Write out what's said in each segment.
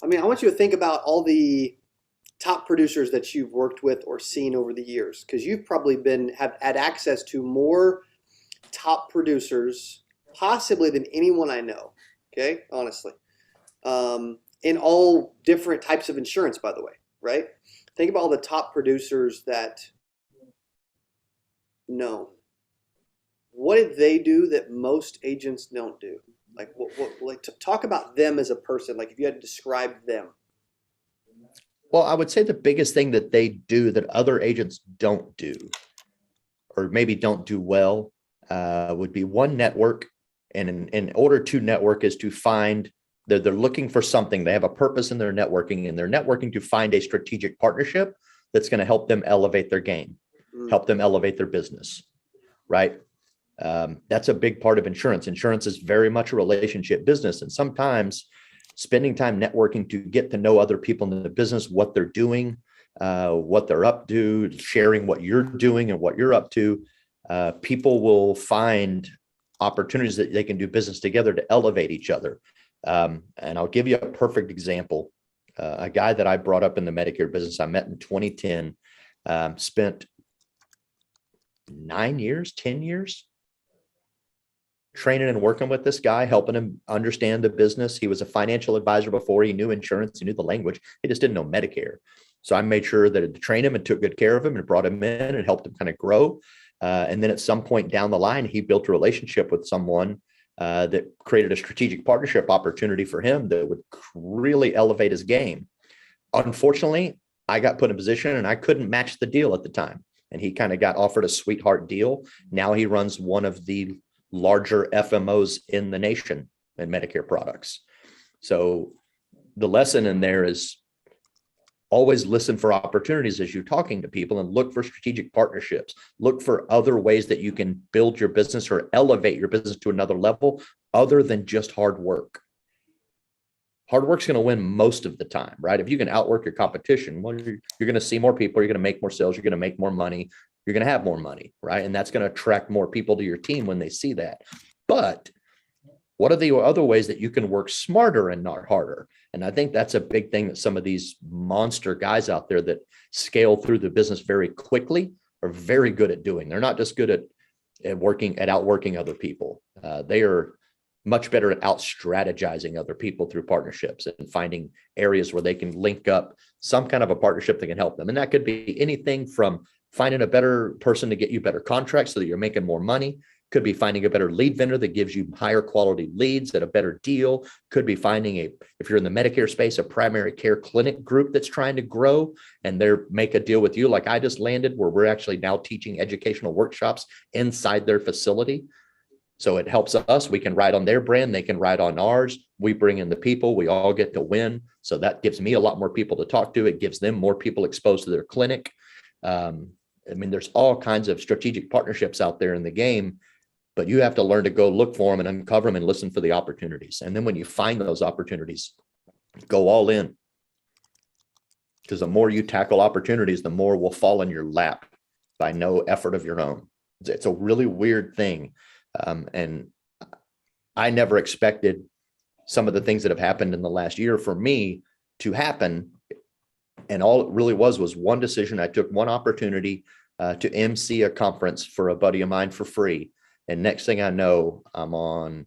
I mean, I want you to think about all the top producers that you've worked with or seen over the years, because you've probably have had access to more top producers possibly than anyone I know. Okay, honestly, in all different types of insurance, by the way, right? Think about all the top producers that know. What did they do that most agents don't do? Like, talk about them as a person. Like, if you had to describe them. Well, I would say the biggest thing that they do that other agents don't do, or maybe don't do well, would be one, network. And in order to network is to find that they're looking for something. They have a purpose in their networking, and they're networking to find a strategic partnership that's going to help them elevate their game, help them elevate their business, right? That's a big part of insurance. Insurance is very much a relationship business. And sometimes spending time networking to get to know other people in the business, what they're doing, what they're up to, sharing what you're doing and what you're up to, people will find opportunities that they can do business together to elevate each other. And I'll give you a perfect example. A guy that I brought up in the Medicare business, I met in 2010, spent 10 years training and working with this guy, helping him understand the business. He was a financial advisor before. He knew insurance, he knew the language. He just didn't know Medicare. So I made sure that to train him and took good care of him and brought him in and helped him kind of grow. And then at some point down the line, he built a relationship with someone that created a strategic partnership opportunity for him that would really elevate his game. Unfortunately, I got put in a position and I couldn't match the deal at the time. And he kind of got offered a sweetheart deal. Now he runs one of the larger FMOs in the nation in Medicare products. So the lesson in there is always listen for opportunities as you're talking to people and look for strategic partnerships. Look for other ways that you can build your business or elevate your business to another level other than just hard work. Hard work's going to win most of the time, right? If you can outwork your competition, well, you're going to see more people, you're going to make more sales, you're going to make more money, you're going to have more money, right? And that's going to attract more people to your team when they see that. But what are the other ways that you can work smarter and not harder? And I think that's a big thing that some of these monster guys out there that scale through the business very quickly are very good at doing. They're not just good at outworking other people. They are much better at out strategizing other people through partnerships and finding areas where they can link up some kind of a partnership that can help them. And that could be anything from finding a better person to get you better contracts so that you're making more money. Could be finding a better lead vendor that gives you higher quality leads at a better deal. Could be finding if you're in the Medicare space, a primary care clinic group that's trying to grow and make a deal with you. Like I just landed where we're actually now teaching educational workshops inside their facility. So it helps us. We can ride on their brand. They can ride on ours. We bring in the people. We all get to win. So that gives me a lot more people to talk to. It gives them more people exposed to their clinic. I mean, there's all kinds of strategic partnerships out there in the game, but you have to learn to go look for them and uncover them and listen for the opportunities. And then when you find those opportunities, go all in. Because the more you tackle opportunities, the more will fall in your lap by no effort of your own. It's a really weird thing. And I never expected some of the things that have happened in the last year for me to happen. And all it really was one decision. I took one opportunity to MC a conference for a buddy of mine for free. And next thing I know, I'm on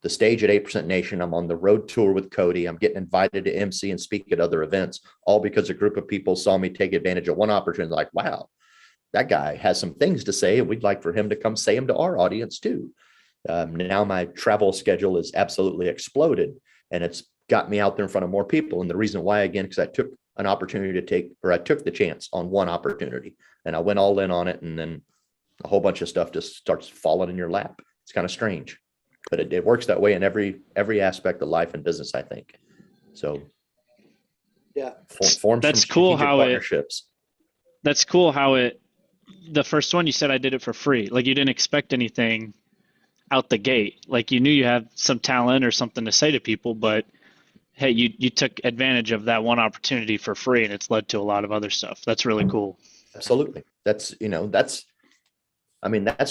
the stage at 8% Nation. I'm on the road tour with Cody. I'm getting invited to MC and speak at other events, all because a group of people saw me take advantage of one opportunity. Like, wow, that guy has some things to say, and we'd like for him to come say them to our audience too. Now my travel schedule is absolutely exploded, and it's got me out there in front of more people. And the reason why, again, because I took an opportunity I took the chance on one opportunity and I went all in on it. And then a whole bunch of stuff just starts falling in your lap. It's kind of strange, but it works that way in every aspect of life and business, I think. So yeah, form that's some cool how partnerships. That's cool how the first one you said I did it for free. Like you didn't expect anything out the gate. Like you knew you had some talent or something to say to people, but hey, you took advantage of that one opportunity for free, and it's led to a lot of other stuff. That's really cool. Absolutely. That's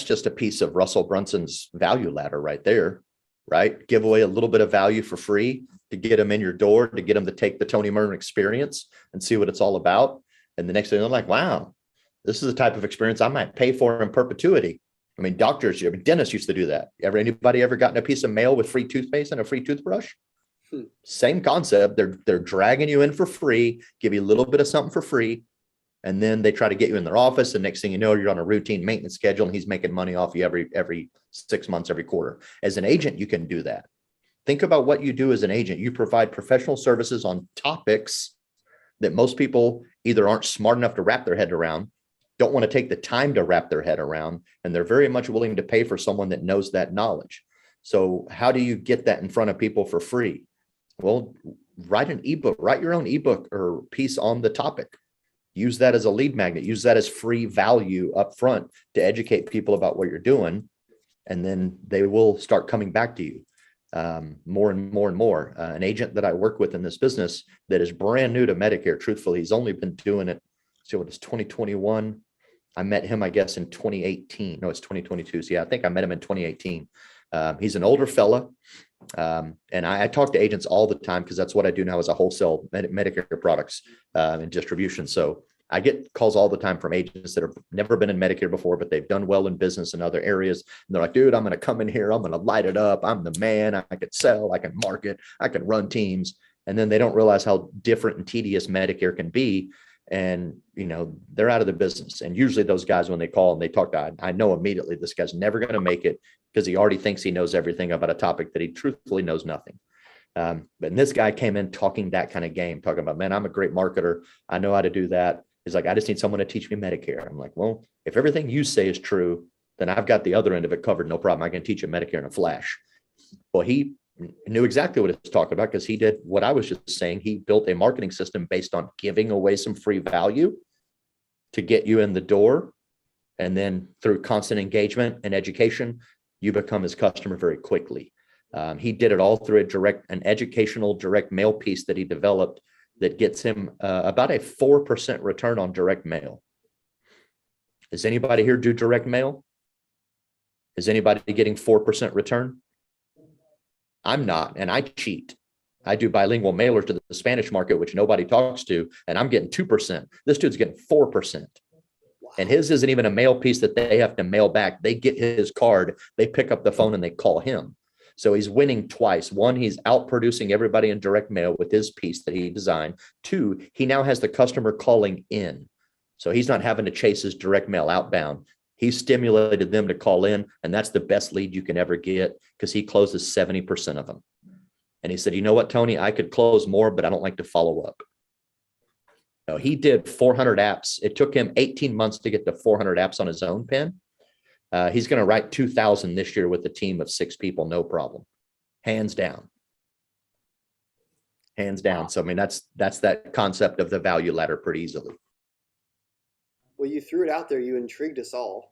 just a piece of Russell Brunson's value ladder right there. right? Give away a little bit of value for free to get them in your door, to get them to take the Tony Merwin experience and see what it's all about. And the next thing they're like, wow, this is the type of experience I might pay for in perpetuity. I mean, dentists used to do that. Anybody ever gotten a piece of mail with free toothpaste and a free toothbrush? Same concept. They're dragging you in for free, give you a little bit of something for free. And then they try to get you in their office. And next thing you know, you're on a routine maintenance schedule and he's making money off you every 6 months, every quarter. As an agent, you can do that. Think about what you do as an agent. You provide professional services on topics that most people either aren't smart enough to wrap their head around, don't want to take the time to wrap their head around, and they're very much willing to pay for someone that knows that knowledge. So how do you get that in front of people for free? Well, write an ebook, write your own ebook or piece on the topic. Use that as a lead magnet, use that as free value up front to educate people about what you're doing. And then they will start coming back to you more and more and more. An agent that I work with in this business that is brand new to Medicare, truthfully, he's only been doing it. So it's 2021. I met him, I guess, in 2018. No, it's 2022. So yeah, I think I met him in 2018. He's an older fella. And I talk to agents all the time because that's what I do now as a wholesale Medicare products and distribution. So I get calls all the time from agents that have never been in Medicare before, but they've done well in business in other areas. And they're like, dude, I'm going to come in here. I'm going to light it up. I'm the man. I can sell. I can market. I can run teams. And then they don't realize how different and tedious Medicare can be. And, they're out of the business. And usually those guys, when they call and they talk to, I know immediately this guy's never going to make it because he already thinks he knows everything about a topic that he truthfully knows nothing. But this guy came in talking that kind of game, talking about, man, I'm a great marketer. I know how to do that. He's like, I just need someone to teach me Medicare. I'm like, well, if everything you say is true, then I've got the other end of it covered. No problem. I can teach you Medicare in a flash. Well, he knew exactly what he was talking about because he did what I was just saying. He built a marketing system based on giving away some free value to get you in the door. And then through constant engagement and education, you become his customer very quickly. He did it all through an educational direct mail piece that he developed that gets him about a 4% return on direct mail. Does anybody here do direct mail? Is anybody getting 4% return? I'm not, and I cheat. I do bilingual mailers to the Spanish market, which nobody talks to, and I'm getting 2%. This dude's getting 4%. And his isn't even a mail piece that they have to mail back. They get his card, they pick up the phone and they call him. So he's winning twice. One, he's out producing everybody in direct mail with his piece that he designed. Two, he now has the customer calling in. So he's not having to chase his direct mail outbound. He's stimulated them to call in, and that's the best lead you can ever get because he closes 70% of them. And he said, you know what, Tony, I could close more, but I don't like to follow up. No, he did 400 apps. It took him 18 months to get to 400 apps on his own pen. He's going to write 2,000 this year with a team of 6 people, no problem. Hands down. Hands down. Wow. So, I mean, that's that concept of the value ladder pretty easily. Well, you threw it out there. You intrigued us all.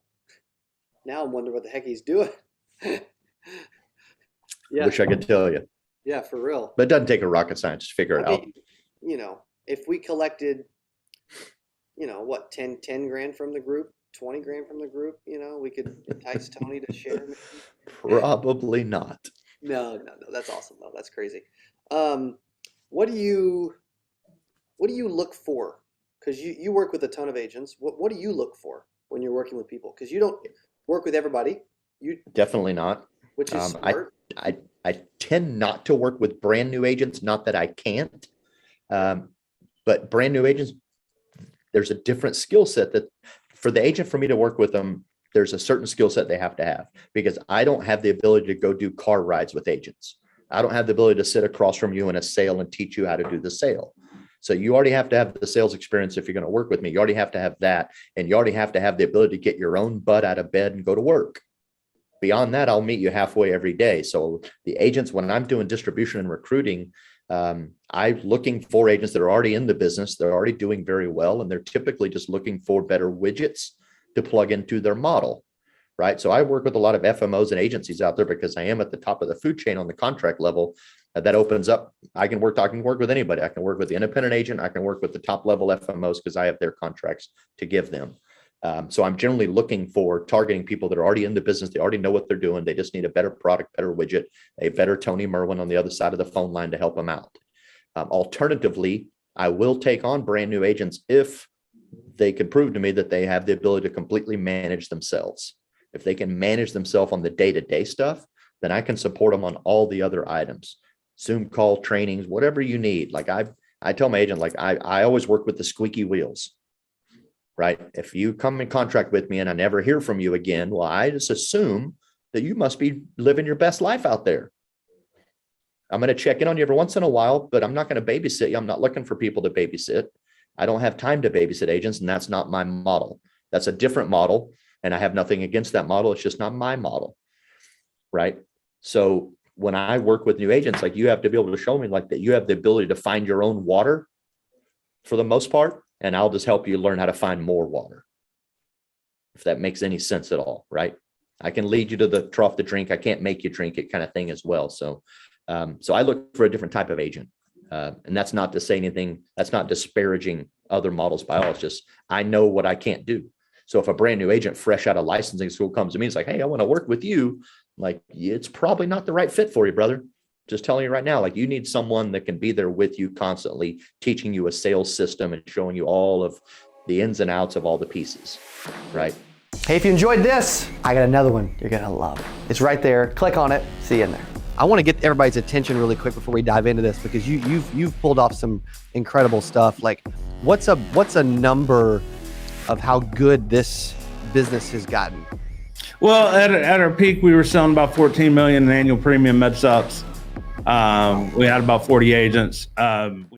Now I'm wondering what the heck he's doing. Yeah. Wish I could tell you. Yeah, for real. But it doesn't take a rocket scientist to figure it out. If we collected, what, 10 grand from the group, 20 grand from the group, we could entice Tony to share. Maybe. Probably not. No. That's awesome though. That's crazy. What do you look for? Because you work with a ton of agents. What do you look for when you're working with people? Because you don't work with everybody. You definitely not. Which is smart. I tend not to work with brand new agents. Not that I can't, but brand new agents, there's a different skill set that for the agent, for me to work with them, there's a certain skill set they have to have because I don't have the ability to go do car rides with agents. I don't have the ability to sit across from you in a sale and teach you how to do the sale. So you already have to have the sales experience if you're going to work with me. You already have to have that. And you already have to have the ability to get your own butt out of bed and go to work. Beyond that, I'll meet you halfway every day. So the agents, when I'm doing distribution and recruiting, I'm looking for agents that are already in the business. They're already doing very well. And they're typically just looking for better widgets to plug into their model. Right. So I work with a lot of FMOs and agencies out there because I am at the top of the food chain on the contract level. That opens up. I can work with anybody. I can work with the independent agent. I can work with the top level FMOs because I have their contracts to give them. So I'm generally looking for targeting people that are already in the business. They already know what they're doing. They just need a better product, better widget, a better Tony Merwin on the other side of the phone line to help them out. Alternatively, I will take on brand new agents if they can prove to me that they have the ability to completely manage themselves. If they can manage themselves on the day-to-day stuff, then I can support them on all the other items, Zoom call, trainings, whatever you need. Like I tell my agent, like I always work with the squeaky wheels, right? If you come in contract with me and I never hear from you again, well, I just assume that you must be living your best life out there. I'm going to check in on you every once in a while, but I'm not going to babysit you. I'm not looking for people to babysit. I don't have time to babysit agents, and that's not my model. That's a different model, and I have nothing against that model. It's just not my model, right? So when I work with new agents, like you have to be able to show me like that you have the ability to find your own water for the most part, and I'll just help you learn how to find more water, if that makes any sense at all, right? I can lead you to the trough to drink. I can't make you drink it kind of thing as well. So I look for a different type of agent. And that's not to say anything, that's not disparaging other models by all. It's just, I know what I can't do. So if a brand new agent fresh out of licensing school comes to me, it's like, hey, I want to work with you. Like, it's probably not the right fit for you, brother. Just telling you right now, like you need someone that can be there with you constantly, teaching you a sales system and showing you all of the ins and outs of all the pieces, right? Hey, if you enjoyed this, I got another one you're gonna love. It's right there. Click on it. See you in there. I want to get everybody's attention really quick before we dive into this, because you've pulled off some incredible stuff. Like, what's a number of how good this business has gotten? Well, at our peak, we were selling about 14 million in annual premium med subs. We had about 40 agents.